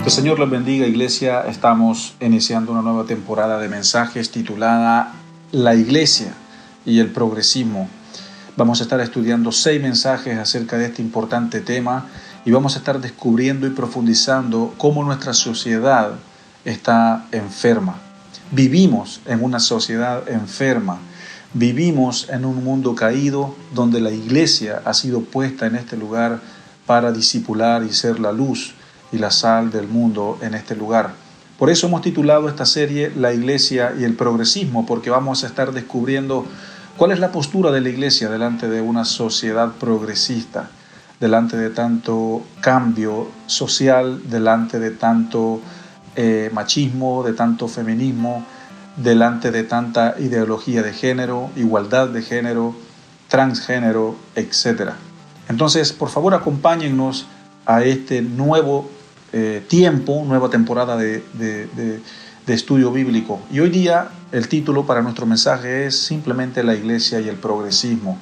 Que el Señor los bendiga, iglesia. Estamos iniciando una nueva temporada de mensajes titulada La Iglesia y el Progresismo. Vamos a estar estudiando 6 mensajes acerca de este importante tema y vamos a estar descubriendo y profundizando cómo nuestra sociedad está enferma. Vivimos en una sociedad enferma. Vivimos en un mundo caído donde la iglesia ha sido puesta en este lugar para discipular y ser la luz y la sal del mundo en este lugar. Por eso hemos titulado esta serie La Iglesia y el Progresismo, porque vamos a estar descubriendo cuál es la postura de la iglesia delante de una sociedad progresista, delante de tanto cambio social, delante de tanto machismo, de tanto feminismo, delante de tanta ideología de género, igualdad de género, transgénero, etc. Entonces, por favor, acompáñennos a este nuevo nueva temporada de estudio bíblico. Y hoy día el título para nuestro mensaje es simplemente La Iglesia y el Progresismo.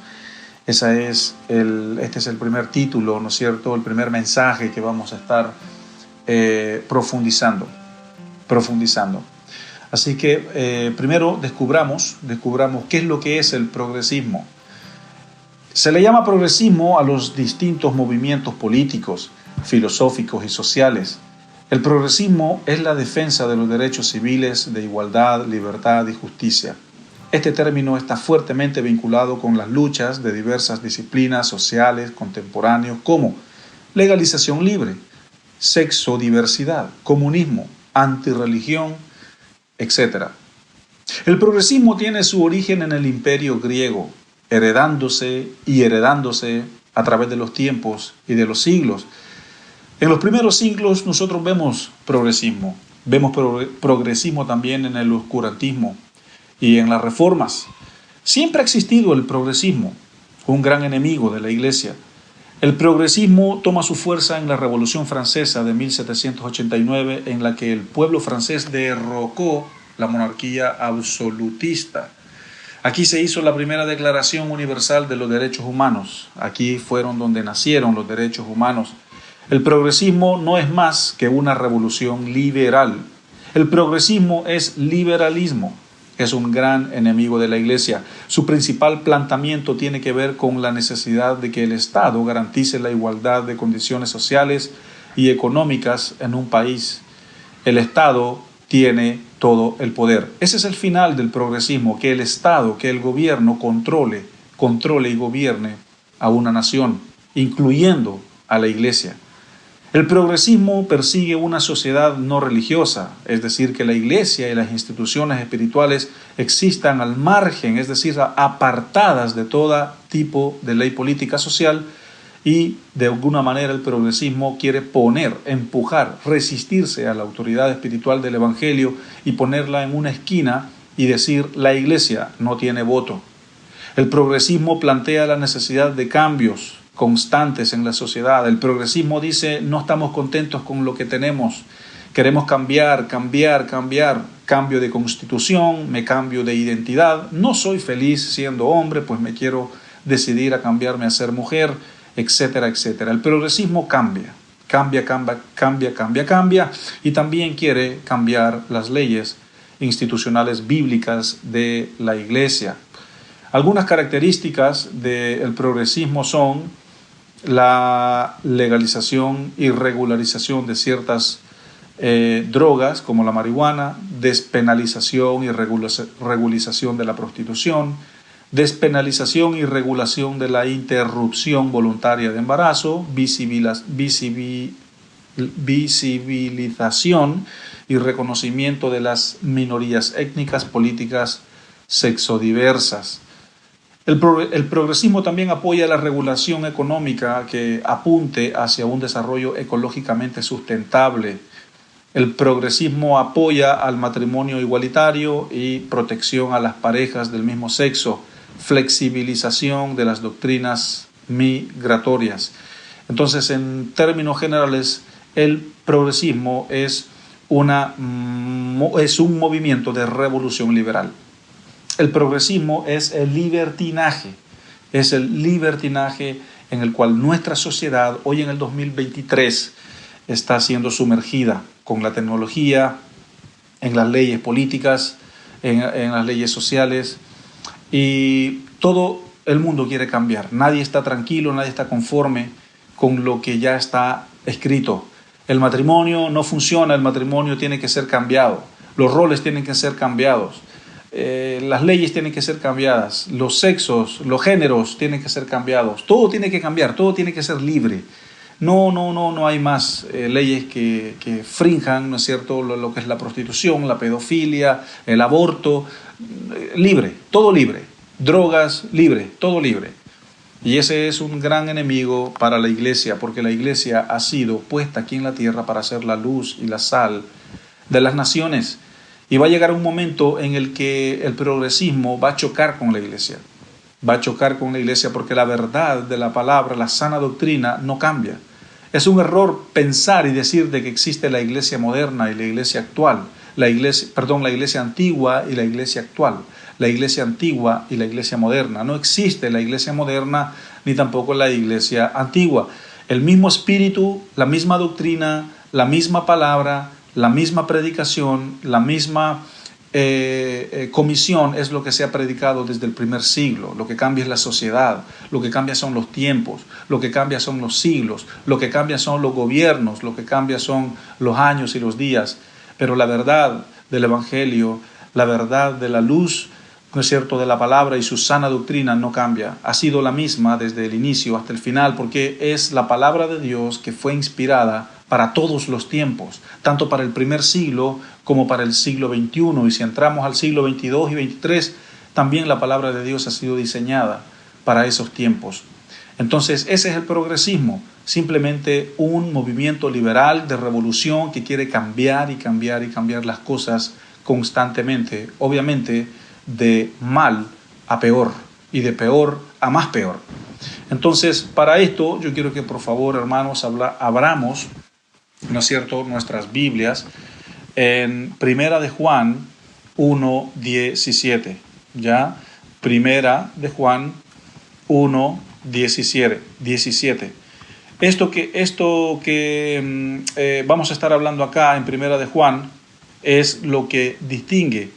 Este es el primer título, ¿no es cierto? El primer mensaje que vamos a estar profundizando. Así que primero descubramos qué es lo que es el progresismo. Se le llama progresismo a los distintos movimientos políticos, filosóficos y sociales. El progresismo es la defensa de los derechos civiles de igualdad, libertad y justicia. Este término está fuertemente vinculado con las luchas de diversas disciplinas sociales contemporáneas como legalización libre, sexodiversidad, comunismo, antirreligión, etc. El progresismo tiene su origen en el Imperio griego, heredándose a través de los tiempos y de los siglos. En los primeros siglos nosotros vemos progresismo también en el oscurantismo y en las reformas. Siempre ha existido el progresismo, un gran enemigo de la iglesia. El progresismo toma su fuerza en la Revolución Francesa de 1789, en la que el pueblo francés derrocó la monarquía absolutista. Aquí se hizo la primera Declaración Universal de los Derechos Humanos. Aquí fueron donde nacieron los derechos humanos. El progresismo no es más que una revolución liberal. El progresismo es liberalismo. Es un gran enemigo de la iglesia. Su principal planteamiento tiene que ver con la necesidad de que el Estado garantice la igualdad de condiciones sociales y económicas en un país. El Estado tiene todo el poder. Ese es el final del progresismo, que el Estado, que el gobierno controle y gobierne a una nación, incluyendo a la iglesia. El progresismo persigue una sociedad no religiosa, es decir, que la iglesia y las instituciones espirituales existan al margen, es decir, apartadas de todo tipo de ley política social, y de alguna manera el progresismo quiere empujar, resistirse a la autoridad espiritual del Evangelio y ponerla en una esquina y decir: la iglesia no tiene voto. El progresismo plantea la necesidad de cambios constantes en la sociedad. El progresismo dice: no estamos contentos con lo que tenemos, queremos cambiar, cambio de constitución, me cambio de identidad, no soy feliz siendo hombre, pues me quiero decidir a cambiarme a ser mujer, etcétera, etcétera. El progresismo cambia y también quiere cambiar las leyes institucionales bíblicas de la iglesia. Algunas características del progresismo son la legalización y regularización de ciertas drogas como la marihuana, despenalización y regularización de la prostitución, despenalización y regulación de la interrupción voluntaria de embarazo, visibilización y reconocimiento de las minorías étnicas, políticas, sexodiversas. El progresismo también apoya la regulación económica que apunte hacia un desarrollo ecológicamente sustentable. El progresismo apoya al matrimonio igualitario y protección a las parejas del mismo sexo, flexibilización de las doctrinas migratorias. Entonces, en términos generales, el progresismo es un movimiento de revolución liberal. El progresismo es el libertinaje en el cual nuestra sociedad hoy en el 2023 está siendo sumergida con la tecnología, en las leyes políticas, en las leyes sociales, y todo el mundo quiere cambiar. Nadie está tranquilo, nadie está conforme con lo que ya está escrito. El matrimonio no funciona, el matrimonio tiene que ser cambiado, los roles tienen que ser cambiados, las leyes tienen que ser cambiadas, los sexos, los géneros tienen que ser cambiados, todo tiene que cambiar, todo tiene que ser libre. No hay más leyes que frinjan, ¿no es cierto?, lo que es la prostitución, la pedofilia, el aborto, libre, todo libre, drogas, libre, todo libre. Y ese es un gran enemigo para la iglesia, porque la iglesia ha sido puesta aquí en la tierra para ser la luz y la sal de las naciones. Y va a llegar un momento en el que el progresismo va a chocar con la iglesia. Va a chocar con la iglesia porque la verdad de la palabra, la sana doctrina, no cambia. Es un error pensar y decir de que existe la iglesia moderna y la iglesia actual, la iglesia antigua y la iglesia actual, la iglesia antigua y la iglesia moderna. No existe la iglesia moderna ni tampoco la iglesia antigua. El mismo espíritu, la misma doctrina, la misma palabra, la misma predicación, la misma comisión es lo que se ha predicado desde el primer siglo. Lo que cambia es la sociedad, lo que cambia son los tiempos, lo que cambia son los siglos, lo que cambia son los gobiernos, lo que cambia son los años y los días. Pero la verdad del Evangelio, la verdad de la luz, ¿no es cierto?, de la palabra y su sana doctrina no cambia. Ha sido la misma desde el inicio hasta el final, porque es la palabra de Dios que fue inspirada para todos los tiempos, tanto para el primer siglo como para el siglo XXI. Y si entramos al siglo XXII y XXIII, también la palabra de Dios ha sido diseñada para esos tiempos. Entonces, ese es el progresismo, simplemente un movimiento liberal de revolución que quiere cambiar y cambiar y cambiar las cosas constantemente, obviamente de mal a peor y de peor a más peor. Entonces, para esto yo quiero que por favor, hermanos, abramos, ¿no es cierto?, nuestras Biblias en Primera de Juan 1:17, ¿ya? Primera de Juan 1:17. Esto que vamos a estar hablando acá en Primera de Juan es lo que distingue,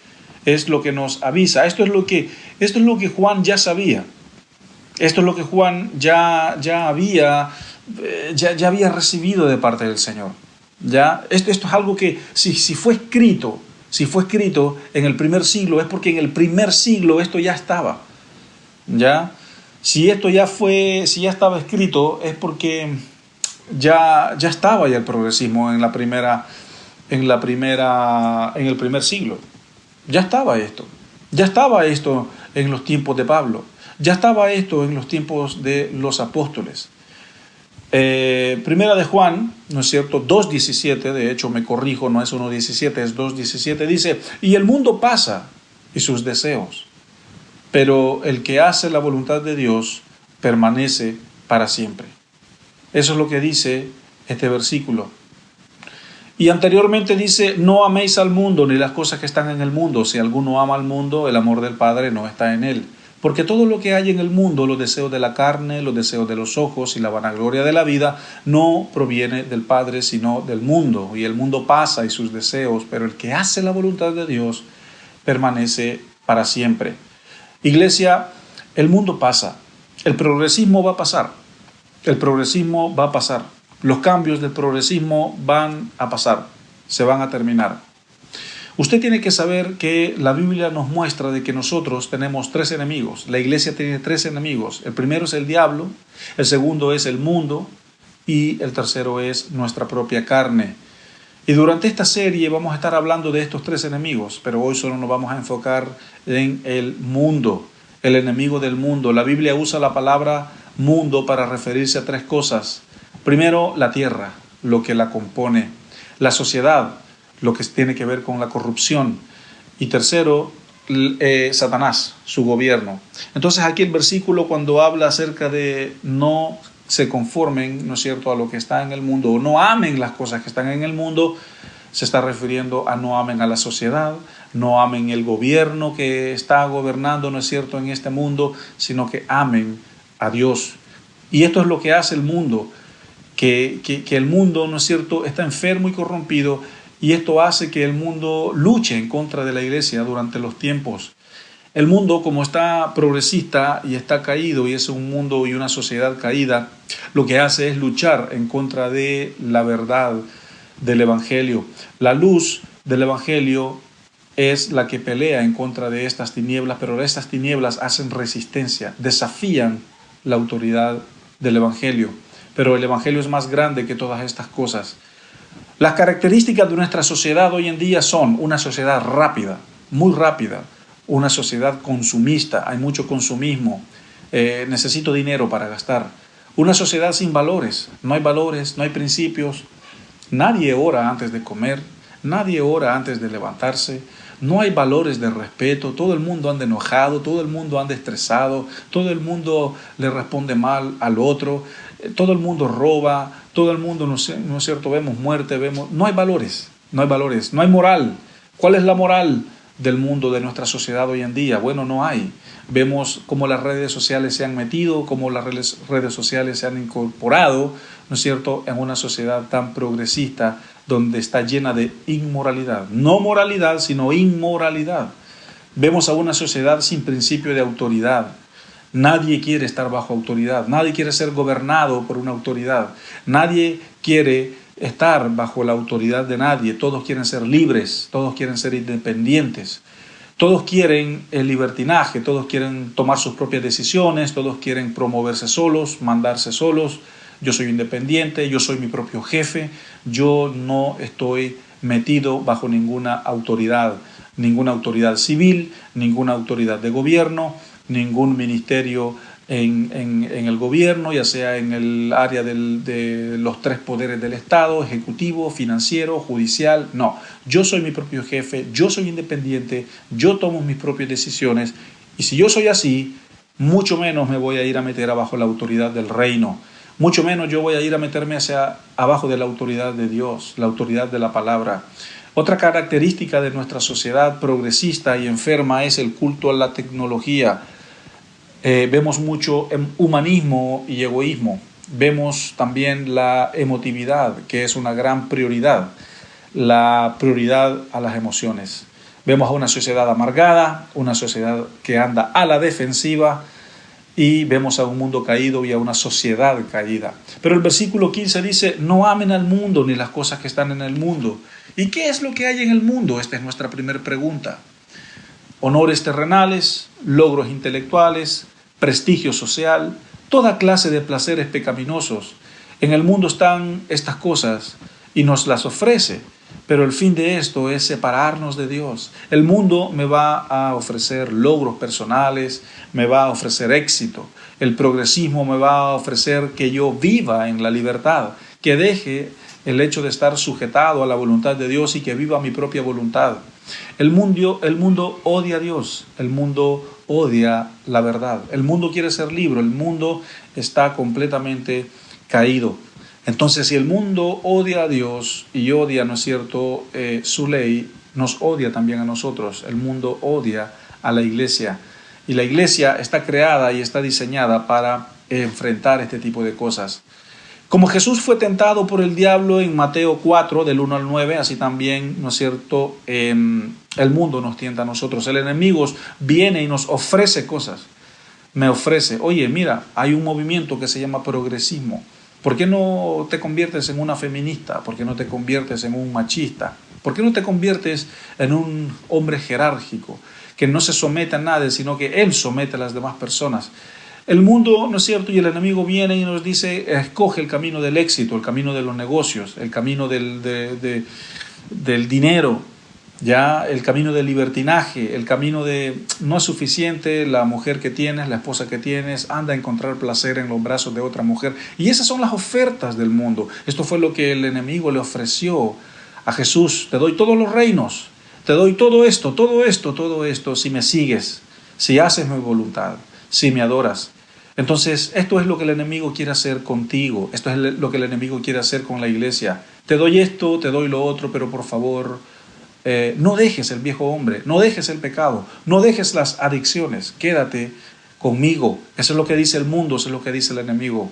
es lo que nos avisa. Esto es lo que Juan ya sabía. Esto es lo que Juan ya había recibido de parte del Señor. ¿Ya? Esto es algo que si fue escrito en el primer siglo, es porque en el primer siglo esto ya estaba. ¿Ya? Si estaba escrito, es porque ya estaba ya el progresismo en el primer siglo. Ya estaba esto en los tiempos de Pablo, ya estaba esto en los tiempos de los apóstoles. Primera de Juan, ¿no es cierto?, 2:17, de hecho me corrijo, no es 1:17, es 2:17, dice: y el mundo pasa y sus deseos, pero el que hace la voluntad de Dios permanece para siempre. Eso es lo que dice este versículo. Y anteriormente dice: no améis al mundo ni las cosas que están en el mundo. Si alguno ama al mundo, el amor del Padre no está en él. Porque todo lo que hay en el mundo, los deseos de la carne, los deseos de los ojos y la vanagloria de la vida, no proviene del Padre, sino del mundo. Y el mundo pasa y sus deseos, pero el que hace la voluntad de Dios permanece para siempre. Iglesia, el mundo pasa. El progresismo va a pasar. El progresismo va a pasar. Los cambios del progresismo van a pasar, se van a terminar. Usted tiene que saber que la Biblia nos muestra de que nosotros tenemos 3 enemigos. La iglesia tiene 3 enemigos. El primero es el diablo, el segundo es el mundo y el tercero es nuestra propia carne. Y durante esta serie vamos a estar hablando de estos 3 enemigos, pero hoy solo nos vamos a enfocar en el mundo, el enemigo del mundo. La Biblia usa la palabra mundo para referirse a 3 cosas. Primero, la tierra, lo que la compone. La sociedad, lo que tiene que ver con la corrupción. Y tercero, Satanás, su gobierno. Entonces aquí el versículo, cuando habla acerca de no se conformen, ¿no es cierto?, a lo que está en el mundo, o no amen las cosas que están en el mundo, se está refiriendo a no amen a la sociedad, no amen el gobierno que está gobernando, ¿no es cierto?, en este mundo, sino que amen a Dios. Y esto es lo que hace el mundo. que el mundo, ¿no es cierto?, está enfermo y corrompido, y esto hace que el mundo luche en contra de la iglesia durante los tiempos. El mundo, como está progresista y está caído, y es un mundo y una sociedad caída, lo que hace es luchar en contra de la verdad del Evangelio. La luz del Evangelio es la que pelea en contra de estas tinieblas, pero estas tinieblas hacen resistencia, desafían la autoridad del Evangelio. Pero el Evangelio es más grande que todas estas cosas. Las características de nuestra sociedad hoy en día son una sociedad rápida, muy rápida, una sociedad consumista, hay mucho consumismo, necesito dinero para gastar. Una sociedad sin valores, no hay principios, nadie ora antes de comer, nadie ora antes de levantarse, no hay valores de respeto, todo el mundo anda enojado, todo el mundo anda estresado, todo el mundo le responde mal al otro, todo el mundo roba, todo el mundo, no es cierto, vemos muerte, no hay valores, no hay moral. ¿Cuál es la moral del mundo, de nuestra sociedad hoy en día? Bueno, no hay. Vemos cómo las redes sociales se han metido, cómo las redes sociales se han incorporado, ¿no es cierto?, en una sociedad tan progresista donde está llena de inmoralidad. No moralidad, sino inmoralidad. Vemos a una sociedad sin principio de autoridad. Nadie quiere estar bajo autoridad, nadie quiere ser gobernado por una autoridad, nadie quiere estar bajo la autoridad de nadie, todos quieren ser libres, todos quieren ser independientes, todos quieren el libertinaje, todos quieren tomar sus propias decisiones, todos quieren promoverse solos, mandarse solos. Yo soy independiente, yo soy mi propio jefe, yo no estoy metido bajo ninguna autoridad civil, ninguna autoridad de gobierno, ningún ministerio en el gobierno, ya sea en el área de los tres poderes del Estado, ejecutivo, financiero, judicial. No, yo soy mi propio jefe, yo soy independiente, yo tomo mis propias decisiones, y si yo soy así, mucho menos me voy a ir a meter abajo la autoridad del reino, mucho menos yo voy a ir a meterme hacia abajo de la autoridad de Dios, la autoridad de la palabra. Otra característica de nuestra sociedad progresista y enferma es el culto a la tecnología. Vemos mucho humanismo y egoísmo. Vemos también la emotividad, que es una gran prioridad, la prioridad a las emociones. Vemos a una sociedad amargada, una sociedad que anda a la defensiva, y vemos a un mundo caído y a una sociedad caída. Pero el versículo 15 dice: no amen al mundo ni las cosas que están en el mundo. ¿Y qué es lo que hay en el mundo? Esta es nuestra primera pregunta. Honores terrenales, logros intelectuales, prestigio social, toda clase de placeres pecaminosos. En el mundo están estas cosas y nos las ofrece, pero el fin de esto es separarnos de Dios. El mundo me va a ofrecer logros personales, me va a ofrecer éxito. El progresismo me va a ofrecer que yo viva en la libertad, que deje el hecho de estar sujetado a la voluntad de Dios y que viva mi propia voluntad. El mundo odia a Dios, el mundo odia la verdad, el mundo quiere ser libre, el mundo está completamente caído. Entonces, si el mundo odia a Dios y odia, ¿no es cierto?, su ley, nos odia también a nosotros. El mundo odia a la iglesia, y la iglesia está creada y está diseñada para enfrentar este tipo de cosas. Como Jesús fue tentado por el diablo en Mateo 4, del 1 al 9, así también, ¿no es cierto?, el mundo nos tienta a nosotros. El enemigo viene y nos ofrece cosas. Me ofrece: oye, mira, hay un movimiento que se llama progresismo. ¿Por qué no te conviertes en una feminista? ¿Por qué no te conviertes en un machista? ¿Por qué no te conviertes en un hombre jerárquico que no se somete a nadie, sino que él somete a las demás personas? El mundo, ¿no es cierto?, y el enemigo viene y nos dice: escoge el camino del éxito, el camino de los negocios, el camino del dinero, ya, el camino del libertinaje, el camino de no es suficiente la mujer que tienes, la esposa que tienes, anda a encontrar placer en los brazos de otra mujer. Y esas son las ofertas del mundo. Esto fue lo que el enemigo le ofreció a Jesús: te doy todos los reinos, te doy todo esto, si me sigues, si haces mi voluntad, si me adoras. Entonces, esto es lo que el enemigo quiere hacer contigo, esto es lo que el enemigo quiere hacer con la iglesia. Te doy esto, te doy lo otro, pero por favor, no dejes el viejo hombre, no dejes el pecado, no dejes las adicciones, quédate conmigo. Eso es lo que dice el mundo, eso es lo que dice el enemigo.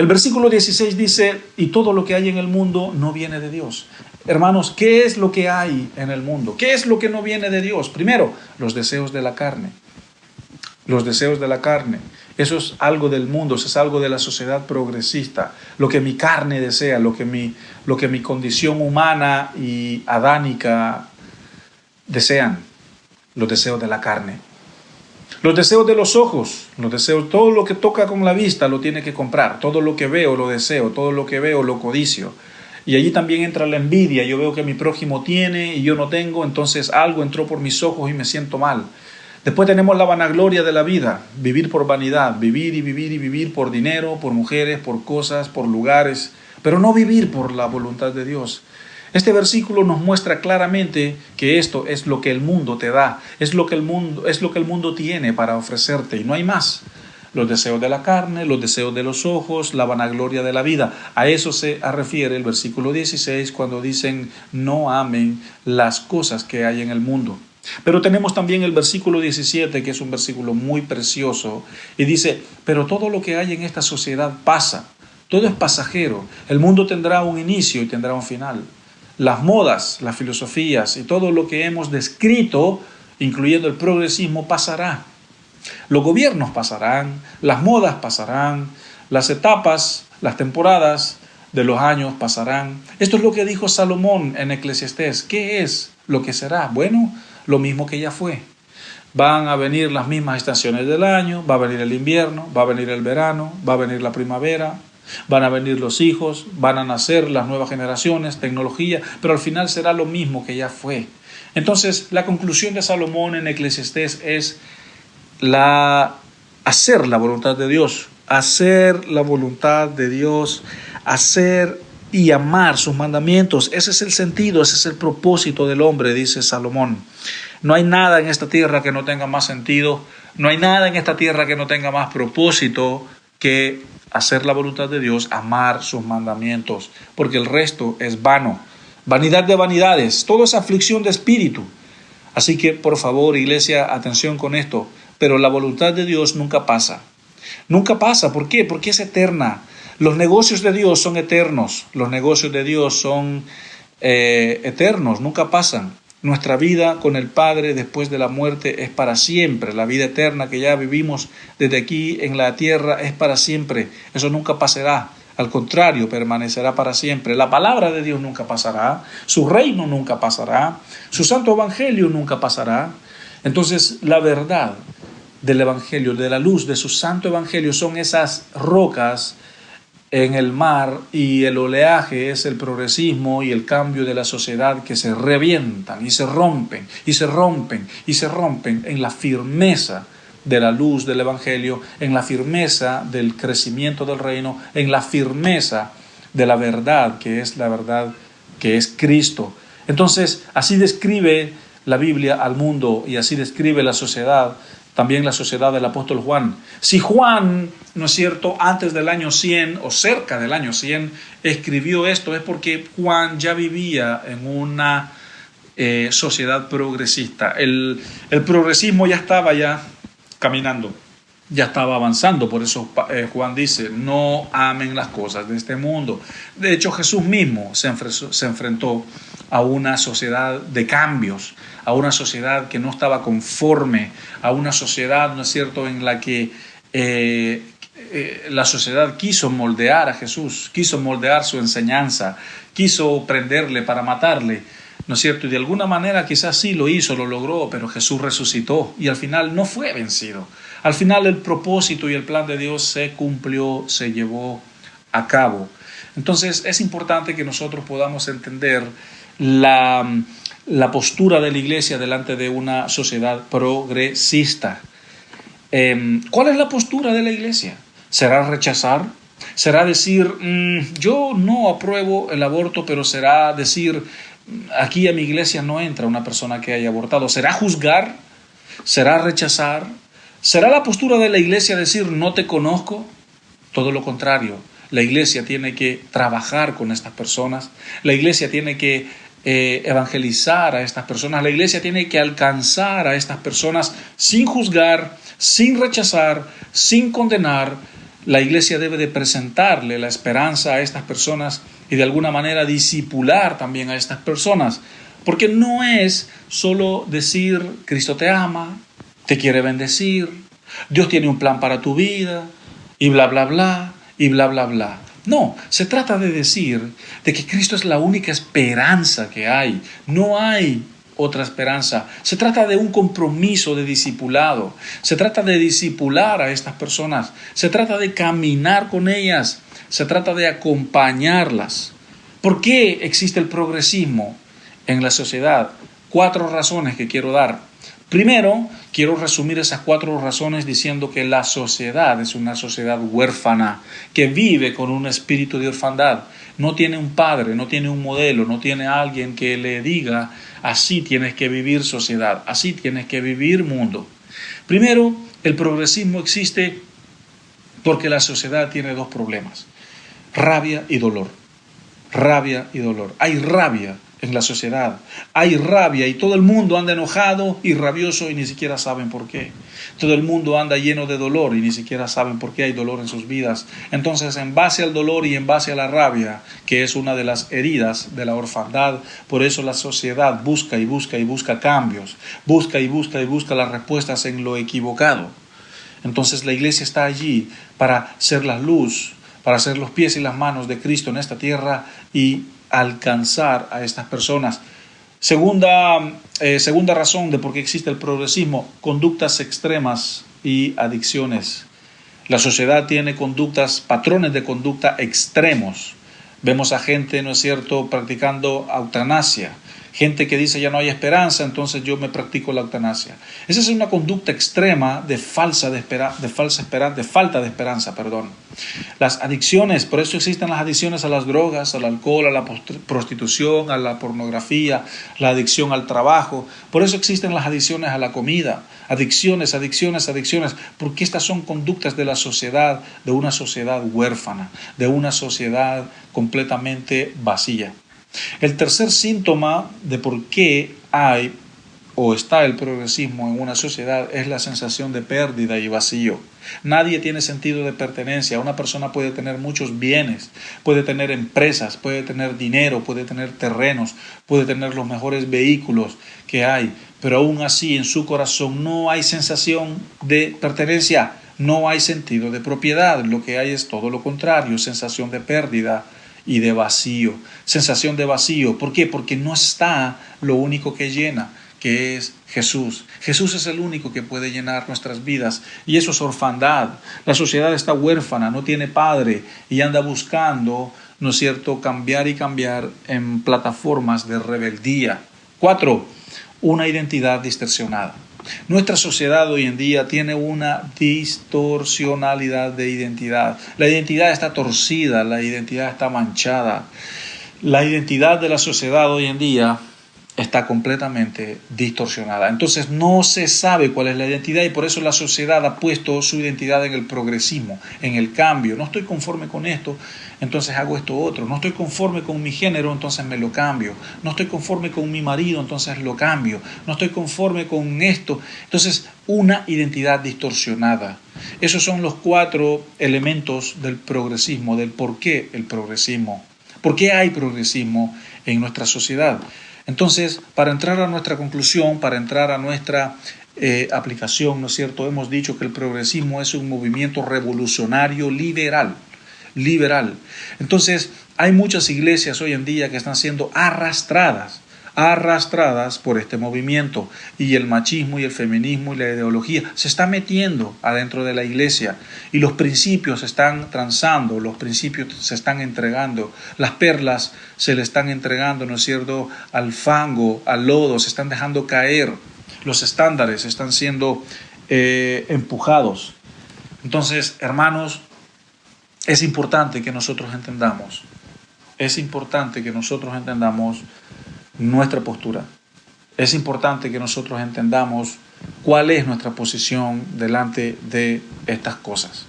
El versículo 16 dice, y todo lo que hay en el mundo no viene de Dios. Hermanos, ¿qué es lo que hay en el mundo? ¿Qué es lo que no viene de Dios? Primero, los deseos de la carne. Los deseos de la carne. Eso es algo del mundo, eso es algo de la sociedad progresista. Lo que mi carne desea, lo que mi condición humana y adánica desean. Los deseos de la carne. Los deseos de los ojos, los deseos, todo lo que toca con la vista lo tiene que comprar. Todo lo que veo lo deseo, todo lo que veo lo codicio. Y allí también entra la envidia. Yo veo que mi prójimo tiene y yo no tengo, entonces algo entró por mis ojos y me siento mal. Después tenemos la vanagloria de la vida, vivir por vanidad, vivir y vivir y vivir por dinero, por mujeres, por cosas, por lugares, pero no vivir por la voluntad de Dios. Este versículo nos muestra claramente que esto es lo que el mundo te da, es lo que el mundo tiene para ofrecerte y no hay más. Los deseos de la carne, los deseos de los ojos, la vanagloria de la vida. A eso se refiere el versículo 16 cuando dicen no amen las cosas que hay en el mundo. Pero tenemos también el versículo 17, que es un versículo muy precioso, y dice, pero todo lo que hay en esta sociedad pasa, todo es pasajero, el mundo tendrá un inicio y tendrá un final. Las modas, las filosofías y todo lo que hemos descrito, incluyendo el progresismo, pasará. Los gobiernos pasarán, las modas pasarán, las etapas, las temporadas de los años pasarán. Esto es lo que dijo Salomón en Eclesiastés. ¿Qué es lo que será? Bueno, lo mismo que ya fue. Van a venir las mismas estaciones del año, va a venir el invierno, va a venir el verano, va a venir la primavera, van a venir los hijos, van a nacer las nuevas generaciones, tecnología, pero al final será lo mismo que ya fue. Entonces, la conclusión de Salomón en Eclesiastés es hacer la voluntad de Dios, hacer la voluntad de Dios, hacer y amar sus mandamientos. Ese es el sentido, ese es el propósito del hombre, dice Salomón. No hay nada en esta tierra que no tenga más sentido, no hay nada en esta tierra que no tenga más propósito que hacer la voluntad de Dios, amar sus mandamientos, porque el resto es vano. Vanidad de vanidades, todo es aflicción de espíritu. Así que, por favor, iglesia, atención con esto, pero la voluntad de Dios nunca pasa. Nunca pasa, ¿por qué? Porque es eterna. Los negocios de Dios son eternos, los negocios de Dios son eternos, nunca pasan. Nuestra vida con el Padre después de la muerte es para siempre. La vida eterna que ya vivimos desde aquí en la tierra es para siempre. Eso nunca pasará. Al contrario, permanecerá para siempre. La palabra de Dios nunca pasará. Su reino nunca pasará. Su santo evangelio nunca pasará. Entonces, la verdad del evangelio, de la luz de su santo evangelio, son esas rocas en el mar, y el oleaje es el progresismo y el cambio de la sociedad que se revientan y se rompen y se rompen y se rompen en la firmeza de la luz del evangelio, en la firmeza del crecimiento del reino, en la firmeza de la verdad que es Cristo. Entonces, así describe la Biblia al mundo y así describe la sociedad, también la sociedad del apóstol Juan. Si Juan, ¿no es cierto?, antes del año 100 o cerca del año 100 escribió esto, es porque Juan ya vivía en una sociedad progresista. El progresismo ya estaba caminando, ya estaba avanzando. Por eso Juan dice, no amen las cosas de este mundo. De hecho, Jesús mismo se enfrentó a una sociedad de cambios, a una sociedad que no estaba conforme, a una sociedad, ¿no es cierto?, en la que la sociedad quiso moldear a Jesús, quiso moldear su enseñanza, quiso prenderle para matarle, ¿no es cierto? Y de alguna manera quizás sí lo hizo, lo logró, pero Jesús resucitó y al final no fue vencido. Al final el propósito y el plan de Dios se cumplió, se llevó a cabo. Entonces es importante que nosotros podamos entender la postura de la iglesia delante de una sociedad progresista. ¿Cuál es la postura de la iglesia? ¿Será rechazar? ¿Será decir, yo no apruebo el aborto, pero será decir, aquí a mi iglesia no entra una persona que haya abortado? ¿Será juzgar? ¿Será rechazar? ¿Será la postura de la iglesia decir, no te conozco? Todo lo contrario. La iglesia tiene que trabajar con estas personas. La iglesia tiene que evangelizar a estas personas. La iglesia tiene que alcanzar a estas personas sin juzgar, sin rechazar, sin condenar, La iglesia debe de presentarle la esperanza a estas personas y de alguna manera discipular también a estas personas. Porque no es solo decir Cristo te ama, te quiere bendecir, Dios tiene un plan para tu vida y bla bla bla y bla bla bla. No, se trata de decir de que Cristo es la única esperanza que hay. No hay otra esperanza. Se trata de un compromiso de discipulado. Se trata de discipular a estas personas. Se trata de caminar con ellas. Se trata de acompañarlas. ¿Por qué existe el progresismo en la sociedad? 4 razones que quiero dar. Primero, quiero resumir esas 4 razones diciendo que la sociedad es una sociedad huérfana, que vive con un espíritu de orfandad. No tiene un padre, no tiene un modelo, no tiene alguien que le diga, así tienes que vivir sociedad, así tienes que vivir mundo. Primero, el progresismo existe porque la sociedad tiene 2 problemas: rabia y dolor. Rabia y dolor. Hay rabia en la sociedad. Hay rabia y todo el mundo anda enojado y rabioso y ni siquiera saben por qué. Todo el mundo anda lleno de dolor y ni siquiera saben por qué hay dolor en sus vidas. Entonces, en base al dolor y en base a la rabia, que es una de las heridas de la orfandad, por eso la sociedad busca y busca y busca cambios. Busca y busca y busca las respuestas en lo equivocado. Entonces, la iglesia está allí para ser la luz, para ser los pies y las manos de Cristo en esta tierra y alcanzar a estas personas. Segunda razón de por qué existe el progresismo: conductas extremas y adicciones. La sociedad tiene patrones de conducta extremos. Vemos a gente, ¿no es cierto?, practicando eutanasia. Gente que dice ya no hay esperanza, entonces yo me practico la eutanasia. Esa es una conducta extrema de falta de esperanza. Las adicciones, por eso existen las adicciones a las drogas, al alcohol, a la prostitución, a la pornografía, la adicción al trabajo. Por eso existen las adicciones a la comida. Adicciones, porque estas son conductas de la sociedad, de una sociedad huérfana, de una sociedad completamente vacía. El tercer síntoma de por qué hay o está el progresismo en una sociedad es la sensación de pérdida y vacío. Nadie tiene sentido de pertenencia. Una persona puede tener muchos bienes, puede tener empresas, puede tener dinero, puede tener terrenos, puede tener los mejores vehículos que hay, pero aún así en su corazón no hay sensación de pertenencia, no hay sentido de propiedad. Lo que hay es todo lo contrario, sensación de pérdida y de vacío. Sensación de vacío. ¿Por qué? Porque no está lo único que llena, que es Jesús. Jesús es el único que puede llenar nuestras vidas y eso es orfandad. La sociedad está huérfana, no tiene padre y anda buscando, ¿no es cierto?, cambiar en plataformas de rebeldía. 4. Una identidad distorsionada. Nuestra sociedad hoy en día tiene una distorsionalidad de identidad. La identidad está torcida, la identidad está manchada. La identidad de la sociedad hoy en día está completamente distorsionada. Entonces no se sabe cuál es la identidad y por eso la sociedad ha puesto su identidad en el progresismo, en el cambio. No estoy conforme con esto, entonces hago esto otro. No estoy conforme con mi género, entonces me lo cambio. No estoy conforme con mi marido, entonces lo cambio. No estoy conforme con esto. Entonces, una identidad distorsionada. Esos son los 4 elementos del progresismo, del por qué el progresismo. ¿Por qué hay progresismo en nuestra sociedad? Entonces, para entrar a nuestra conclusión, para entrar a nuestra aplicación, ¿no es cierto?, hemos dicho que el progresismo es un movimiento revolucionario liberal. Entonces, hay muchas iglesias hoy en día que están siendo arrastradas por este movimiento y el machismo y el feminismo y la ideología se está metiendo adentro de la iglesia y los principios se están transando, los principios se están entregando, las perlas se le están entregando, ¿no es cierto?, al fango, al lodo, se están dejando caer, los estándares están siendo empujados. Entonces, hermanos, es importante que nosotros entendamos nuestra postura. Es importante que nosotros entendamos cuál es nuestra posición delante de estas cosas.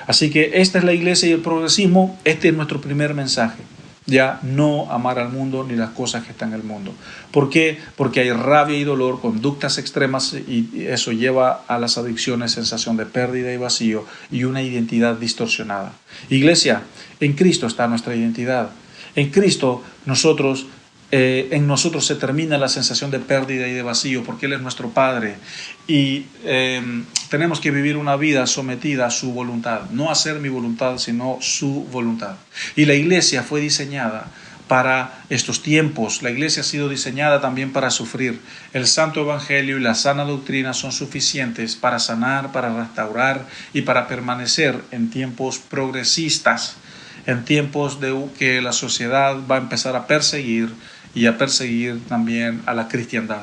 Así que esta es la iglesia y el progresismo. Este es nuestro primer mensaje. Ya no amar al mundo ni las cosas que están en el mundo. ¿Por qué? Porque hay rabia y dolor, conductas extremas, y eso lleva a las adicciones, sensación de pérdida y vacío y una identidad distorsionada. Iglesia, en Cristo está nuestra identidad. En Cristo en nosotros se termina la sensación de pérdida y de vacío, porque Él es nuestro Padre y tenemos que vivir una vida sometida a su voluntad, no hacer mi voluntad, sino su voluntad. Y la iglesia fue diseñada para estos tiempos. La iglesia ha sido diseñada también para sufrir. El santo evangelio y la sana doctrina son suficientes para sanar, para restaurar y para permanecer en tiempos progresistas, en tiempos de que la sociedad va a empezar a perseguir y a perseguir también a la cristiandad.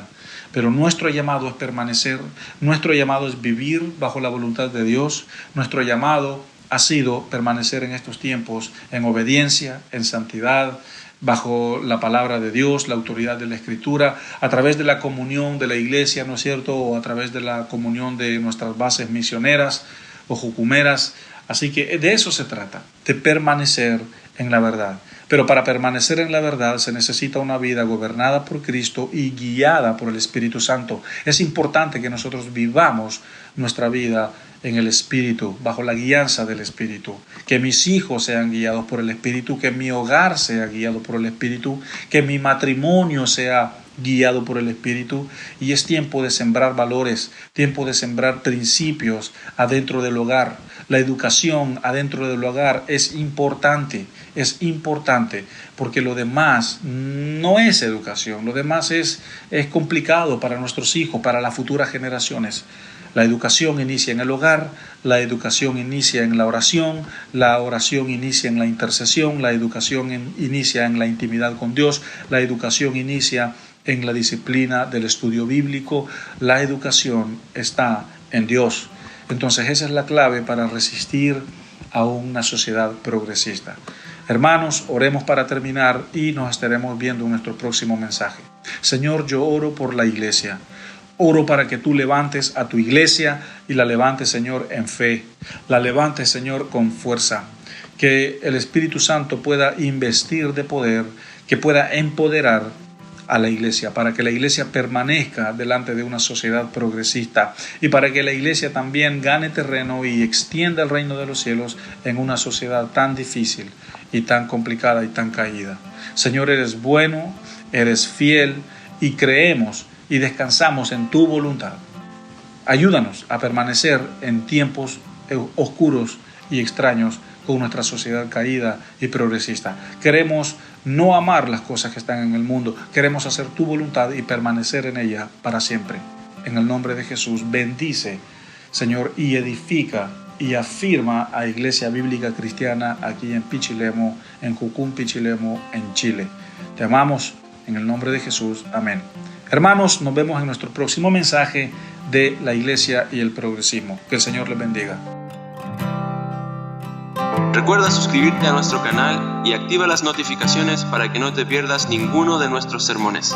Pero nuestro llamado es permanecer, nuestro llamado es vivir bajo la voluntad de Dios, nuestro llamado ha sido permanecer en estos tiempos en obediencia, en santidad, bajo la palabra de Dios, la autoridad de la Escritura, a través de la comunión de la iglesia, ¿no es cierto?, o a través de la comunión de nuestras bases misioneras o jucumeras. Así que de eso se trata, de permanecer en la verdad. Pero para permanecer en la verdad se necesita una vida gobernada por Cristo y guiada por el Espíritu Santo. Es importante que nosotros vivamos nuestra vida en el Espíritu, bajo la guianza del Espíritu. Que mis hijos sean guiados por el Espíritu, que mi hogar sea guiado por el Espíritu, que mi matrimonio sea guiado por el Espíritu. Y es tiempo de sembrar valores, tiempo de sembrar principios adentro del hogar. La educación adentro del hogar es importante, porque lo demás no es educación, lo demás es complicado para nuestros hijos, para las futuras generaciones. La educación inicia en el hogar, la educación inicia en la oración inicia en la intercesión, la educación inicia en la intimidad con Dios, la educación inicia en la disciplina del estudio bíblico, la educación está en Dios. Entonces esa es la clave para resistir a una sociedad progresista. Hermanos, oremos para terminar y nos estaremos viendo en nuestro próximo mensaje. Señor, yo oro por la iglesia. Oro para que tú levantes a tu iglesia y la levantes, Señor, en fe. La levantes, Señor, con fuerza. Que el Espíritu Santo pueda investir de poder, que pueda empoderar a la iglesia, para que la iglesia permanezca delante de una sociedad progresista y para que la iglesia también gane terreno y extienda el reino de los cielos en una sociedad tan difícil y tan complicada y tan caída. Señor, eres bueno, eres fiel y creemos y descansamos en tu voluntad. Ayúdanos a permanecer en tiempos oscuros y extraños con nuestra sociedad caída y progresista. Queremos no amar las cosas que están en el mundo, queremos hacer tu voluntad y permanecer en ella para siempre. En el nombre de Jesús, bendice, Señor, y edifica y afirma a Iglesia Bíblica Cristiana aquí en Pichilemu, en Jucún, Pichilemu, en Chile. Te amamos en el nombre de Jesús. Amén. Hermanos, nos vemos en nuestro próximo mensaje de la Iglesia y el progresismo. Que el Señor les bendiga. Recuerda suscribirte a nuestro canal y activa las notificaciones para que no te pierdas ninguno de nuestros sermones.